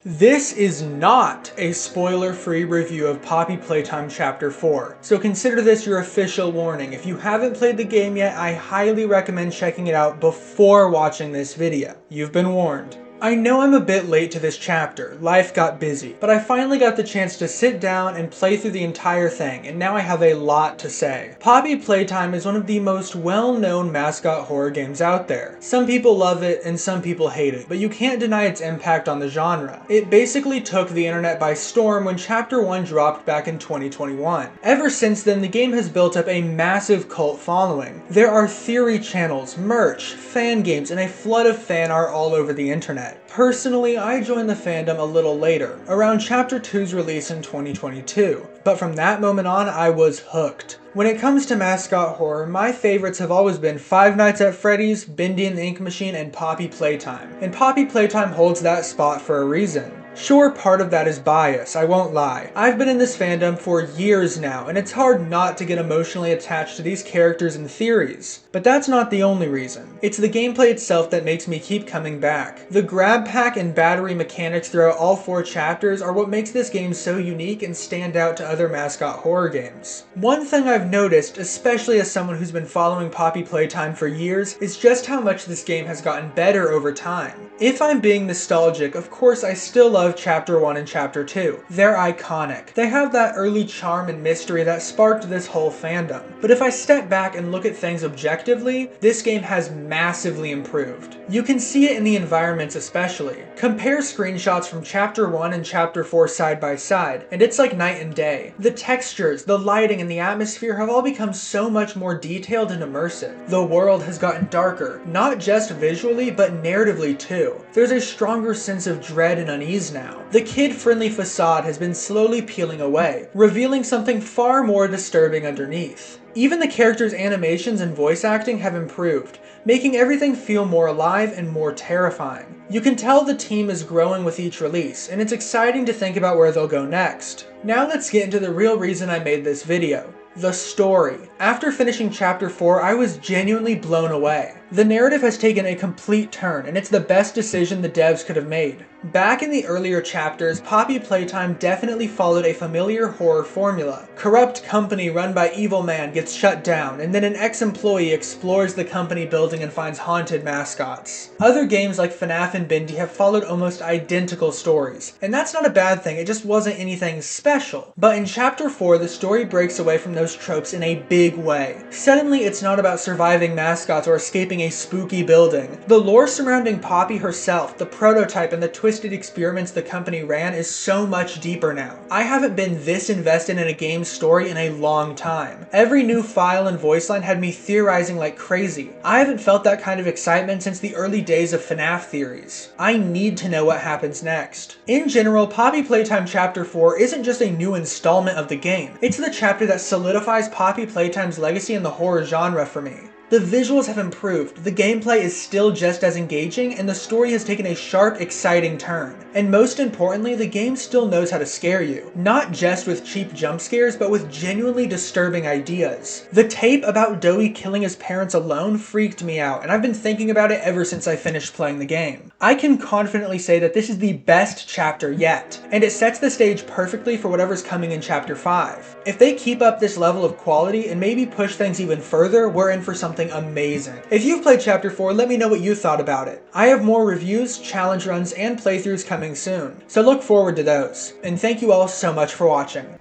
This is not a spoiler-free review of Poppy Playtime Chapter 4, so consider this your official warning. If you haven't played the game yet, I highly recommend checking it out before watching this video. You've been warned. I know I'm a bit late to this chapter, life got busy, but I finally got the chance to sit down and play through the entire thing, and now I have a lot to say. Poppy Playtime is one of the most well-known mascot horror games out there. Some people love it and some people hate it, but you can't deny its impact on the genre. It basically took the internet by storm when Chapter 1 dropped back in 2021. Ever since then, the game has built up a massive cult following. There are theory channels, merch, fan games, and a flood of fan art all over the internet. Personally, I joined the fandom a little later, around Chapter 2's release in 2022, but from that moment on, I was hooked. When it comes to mascot horror, my favorites have always been Five Nights at Freddy's, Bendy and the Ink Machine, and Poppy Playtime. And Poppy Playtime holds that spot for a reason. Sure, part of that is bias, I won't lie. I've been in this fandom for years now, and it's hard not to get emotionally attached to these characters and theories. But that's not the only reason. It's the gameplay itself that makes me keep coming back. The grab pack and battery mechanics throughout all 4 chapters are what makes this game so unique and stand out to other mascot horror games. One thing I've noticed, especially as someone who's been following Poppy Playtime for years, is just how much this game has gotten better over time. If I'm being nostalgic, of course I still love Chapter 1 and Chapter 2. They're iconic. They have that early charm and mystery that sparked this whole fandom. But if I step back and look at things objectively, this game has massively improved. You can see it in the environments especially. Compare screenshots from Chapter 1 and Chapter 4 side by side, and it's like night and day. The textures, the lighting, and the atmosphere have all become so much more detailed and immersive. The world has gotten darker, not just visually, but narratively too. There's a stronger sense of dread and unease now. The kid-friendly facade has been slowly peeling away, revealing something far more disturbing underneath. Even the characters' animations and voice acting have improved, making everything feel more alive and more terrifying. You can tell the team is growing with each release, and it's exciting to think about where they'll go next. Now let's get into the real reason I made this video. The story. After finishing Chapter 4, I was genuinely blown away. The narrative has taken a complete turn, and it's the best decision the devs could have made. Back in the earlier chapters, Poppy Playtime definitely followed a familiar horror formula. Corrupt company run by evil man gets shut down, and then an ex-employee explores the company building and finds haunted mascots. Other games like FNAF and Bendy have followed almost identical stories, and that's not a bad thing, it just wasn't anything special. But in Chapter 4, the story breaks away from those tropes in a big way. Suddenly, it's not about surviving mascots or escaping a spooky building. The lore surrounding Poppy herself, the prototype, and the twisted experiments the company ran is so much deeper now. I haven't been this invested in a game's story in a long time. Every new file and voice line had me theorizing like crazy. I haven't felt that kind of excitement since the early days of FNAF theories. I need to know what happens next. In general, Poppy Playtime Chapter 4 isn't just a new installment of the game. It's the chapter that solidifies Poppy Playtime's legacy in the horror genre for me. The visuals have improved, the gameplay is still just as engaging, and the story has taken a sharp, exciting turn. And most importantly, the game still knows how to scare you. Not just with cheap jump scares, but with genuinely disturbing ideas. The tape about Doey killing his parents alone freaked me out, and I've been thinking about it ever since I finished playing the game. I can confidently say that this is the best chapter yet, and it sets the stage perfectly for whatever's coming in Chapter 5. If they keep up this level of quality and maybe push things even further, we're in for something amazing. If you've played Chapter 4, let me know what you thought about it. I have more reviews, challenge runs, and playthroughs coming soon, so look forward to those. And thank you all so much for watching.